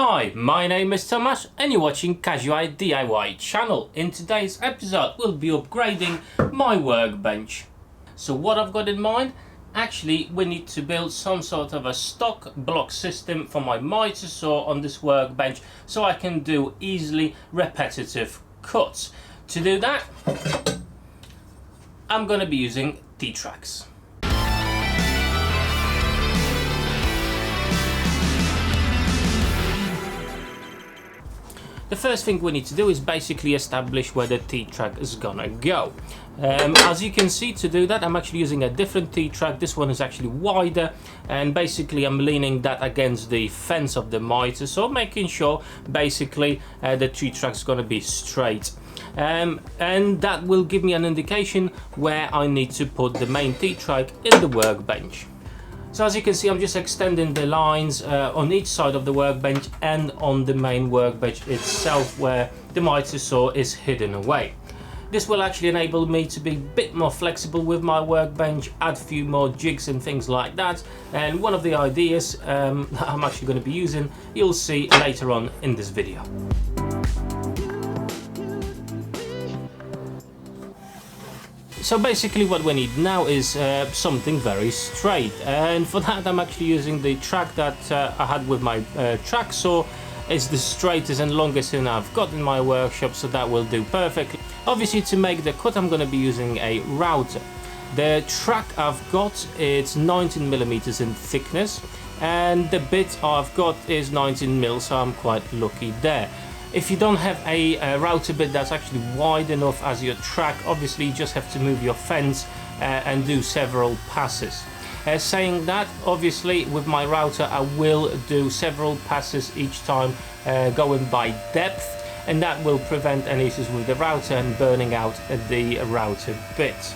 Hi, my name is Tomasz and you're watching Casual DIY channel. In today's episode we'll be upgrading my workbench. So what I've got in mind, actually we need to build some sort of a stock block system for my mitre saw on this workbench so I can do easily repetitive cuts. To do that I'm going to be using T-tracks. The first thing we need to do is basically establish where the T-track is gonna go. As you can see, to do that I'm actually using a different T-track. This one is actually wider and basically I'm leaning that against the fence of the mitre, so making sure basically the T-track is gonna be straight. And that will give me an indication where I need to put the main T-track in the workbench. So as you can see, I'm just extending the lines on each side of the workbench and on the main workbench itself where the mitre saw is hidden away. This will actually enable me to be a bit more flexible with my workbench, add a few more jigs and things like that. And one of the ideas that I'm actually going to be using, you'll see later on in this video. So basically what we need now is something very straight, and for that I'm actually using the track that I had with my track saw. It's the straightest and longest one I've got in my workshop, so that will do perfectly. Obviously to make the cut I'm going to be using a router. The track I've got, it's 19mm in thickness and the bit I've got is 19mm, so I'm quite lucky there. If you don't have a router bit that's actually wide enough as your track, obviously you just have to move your fence and do several passes. Saying that, obviously with my router I will do several passes each time going by depth, and that will prevent any issues with the router and burning out the router bit.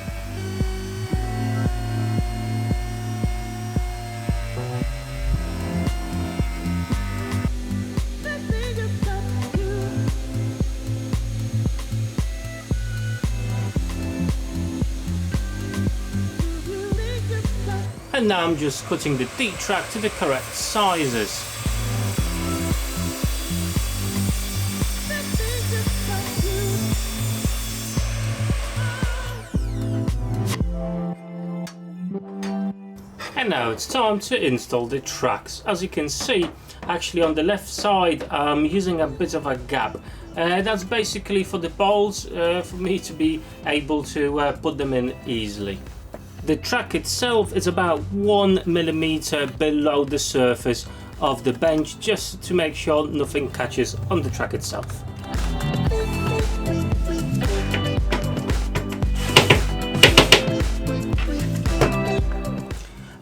And now I'm just cutting the T-track to the correct sizes. And now it's time to install the tracks. As you can see, actually on the left side I'm using a bit of a gap. That's basically for the bolts, for me to be able to put them in easily. The track itself is about 1mm below the surface of the bench, just to make sure nothing catches on the track itself.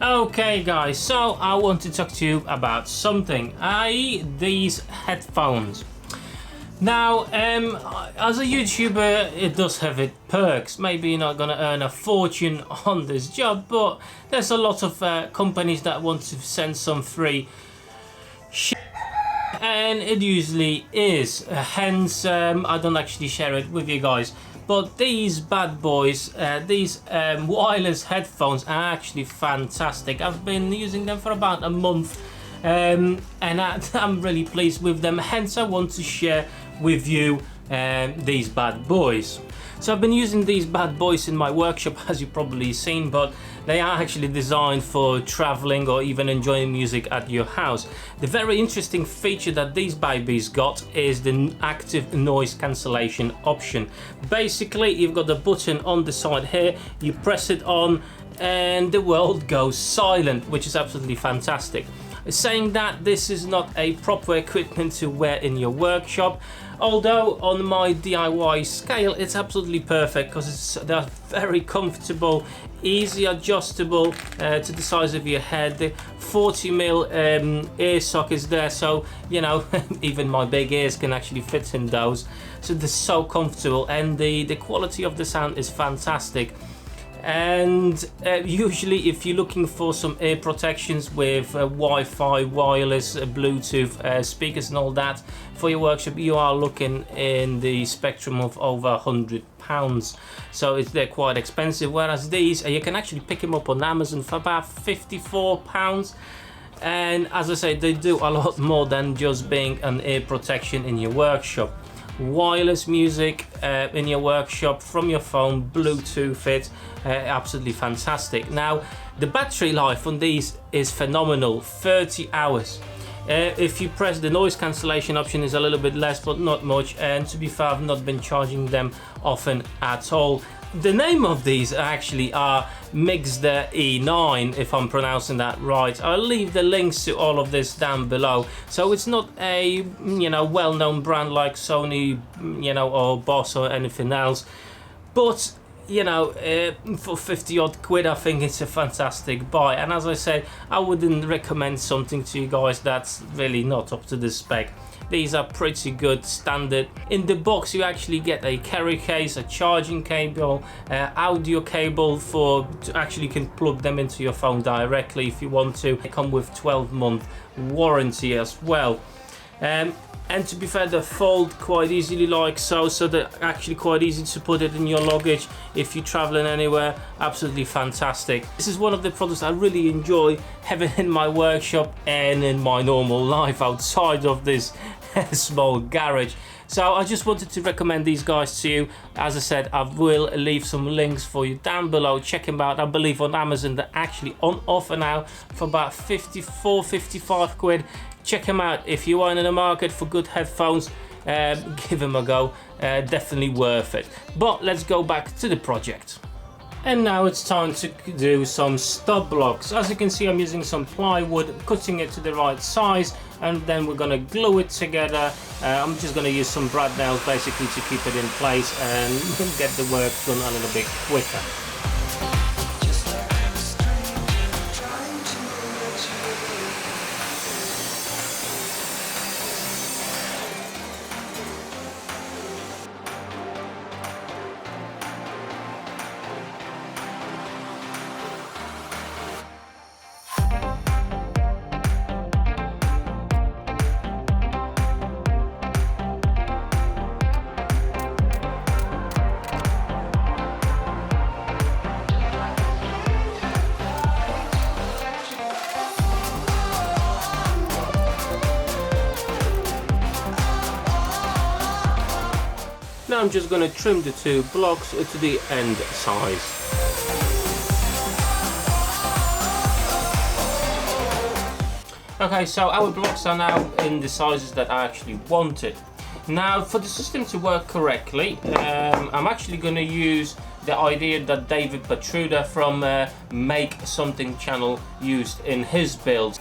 Okay guys, so I want to talk to you about something, i.e. these headphones. Now, as a YouTuber, it does have its perks. Maybe you're not going to earn a fortune on this job, but there's a lot of companies that want to send some free shit, and it usually is. Hence, I don't actually share it with you guys. But these bad boys, these wireless headphones are actually fantastic. I've been using them for about a month. And I'm really pleased with them, hence I want to share with you these bad boys. So I've been using these bad boys in my workshop, as you've probably seen, but they are actually designed for traveling or even enjoying music at your house. The very interesting feature that these babies got is the active noise cancellation option. Basically you've got the button on the side here, you press it on and the world goes silent, which is absolutely fantastic. Saying that, this is not a proper equipment to wear in your workshop, although on my DIY scale it's absolutely perfect because they're very comfortable, easy adjustable to the size of your head. The 40mm ear sockets there, so you know even my big ears can actually fit in those, so they're so comfortable, and the quality of the sound is fantastic. And usually if you're looking for some ear protections with Wi-Fi, wireless, Bluetooth speakers and all that for your workshop, you are looking in the spectrum of over £100, so they're quite expensive, whereas these you can actually pick them up on Amazon for about £54. And as I say, they do a lot more than just being an ear protection in your workshop. Wireless music in your workshop from your phone, Bluetooth it, absolutely fantastic. Now the battery life on these is phenomenal, 30 hours. If you press the noise cancellation option, is a little bit less, but not much, and to be fair, I've not been charging them often at all. The name of these actually are Mixcder E9, if I'm pronouncing that right. I'll leave the links to all of this down below. So it's not a, you know, well-known brand like Sony, you know, or Boss or anything else, but you know, for 50 odd quid, I think it's a fantastic buy. And as I said, I wouldn't recommend something to you guys that's really not up to the spec. These are pretty good standard. In the box you actually get a carry case, a charging cable, audio cable to actually can plug them into your phone directly if you want to. They come with 12-month warranty as well. And to be fair, they fold quite easily like so they're actually quite easy to put it in your luggage if you're traveling anywhere. Absolutely fantastic. This is one of the products I really enjoy having in my workshop and in my normal life outside of this small garage. So I just wanted to recommend these guys to you. As I said, I will leave some links for you down below. Check them out. I believe on Amazon they're actually on offer now for about 54-55 quid. Check them out if you are in the market for good headphones. Give them a go, definitely worth it. But let's go back to the project. And now it's time to do some stop blocks. As you can see, I'm using some plywood, cutting it to the right size, and then we're gonna glue it together. I'm just gonna use some brad nails basically to keep it in place and get the work done a little bit quicker. Now I'm just going to trim the two blocks to the end size. Okay, so our blocks are now in the sizes that I actually wanted. Now for the system to work correctly, I'm actually going to use the idea that David Patruda from Make Something channel used in his builds.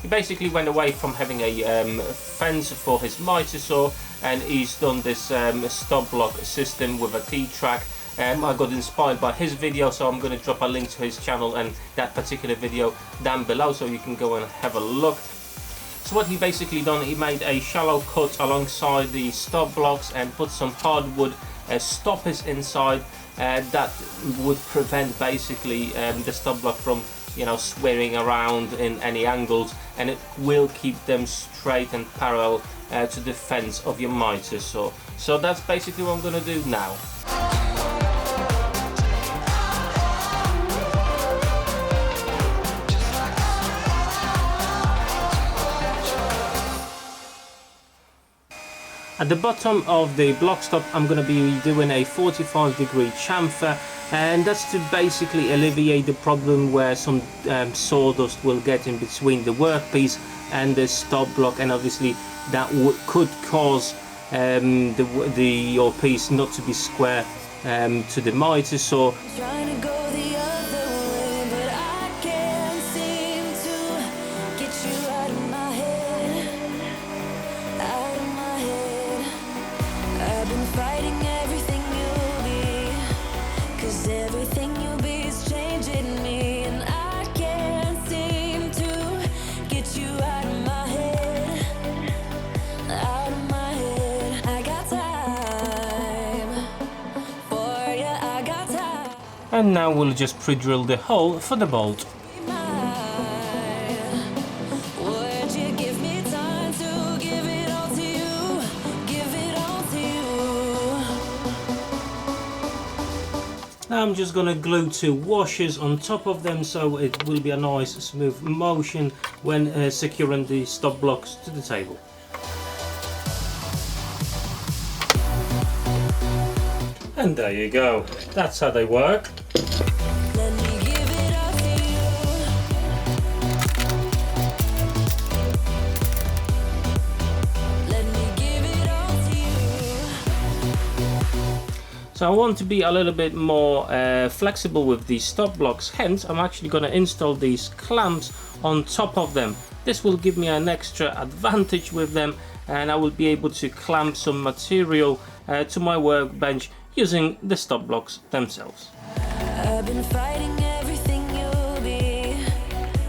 He basically went away from having a fence for his mitre saw, and he's done this stop block system with a T-track. I got inspired by his video, so I'm going to drop a link to his channel and that particular video down below so you can go and have a look. So what he basically done, he made a shallow cut alongside the stop blocks and put some hardwood stoppers inside that would prevent basically the stop block from, you know, swearing around in any angles, and it will keep them straight and parallel to the fence of your mitre saw. So that's basically what I'm going to do now. At the bottom of the block stop, I'm going to be doing a 45-degree chamfer, and that's to basically alleviate the problem where some sawdust will get in between the workpiece and the stop block, and obviously that could cause your piece not to be square to the mitre saw. And now we'll just pre-drill the hole for the bolt. Now I'm just going to glue 2 washers on top of them so it will be a nice smooth motion when securing the stop blocks to the table. And there you go, that's how they work. So I want to be a little bit more flexible with these stop blocks, hence I'm actually going to install these clamps on top of them. This will give me an extra advantage with them, and I will be able to clamp some material to my workbench using the stop blocks themselves. I've been fighting everything you'll be,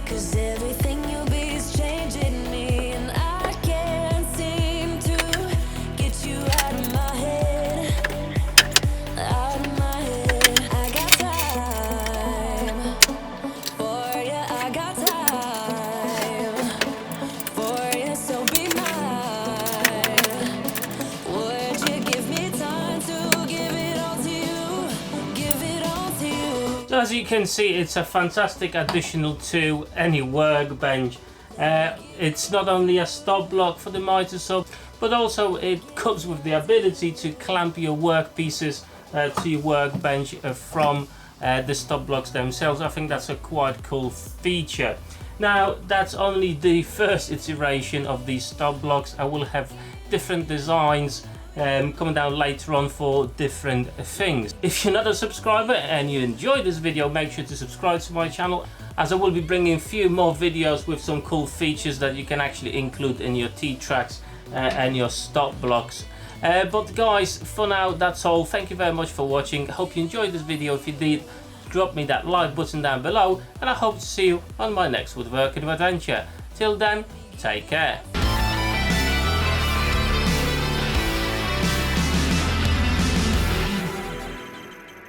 'cause everything you'll be is changing me, and I can't seem to get you out of my head, out of my head. I got time for you, I got time for you, so be mine. Would you give me time to give it all to you, give it all to you? So as you can see, it's a fantastic additional to any workbench. It's not only a stop block for the mitre saw, but also it comes with the ability to clamp your workpieces to your workbench from the stop blocks themselves. I think that's a quite cool feature. Now that's only the first iteration of these stop blocks. I will have different designs coming down later on for different things. If you're not a subscriber and you enjoyed this video, make sure to subscribe to my channel, as I will be bringing a few more videos with some cool features that you can actually include in your T-tracks and your stop blocks. But guys, for now that's all. Thank you very much for watching. Hope you enjoyed this video. If you did, drop me that like button down below, and I hope to see you on my next woodworking adventure. Till then, take care.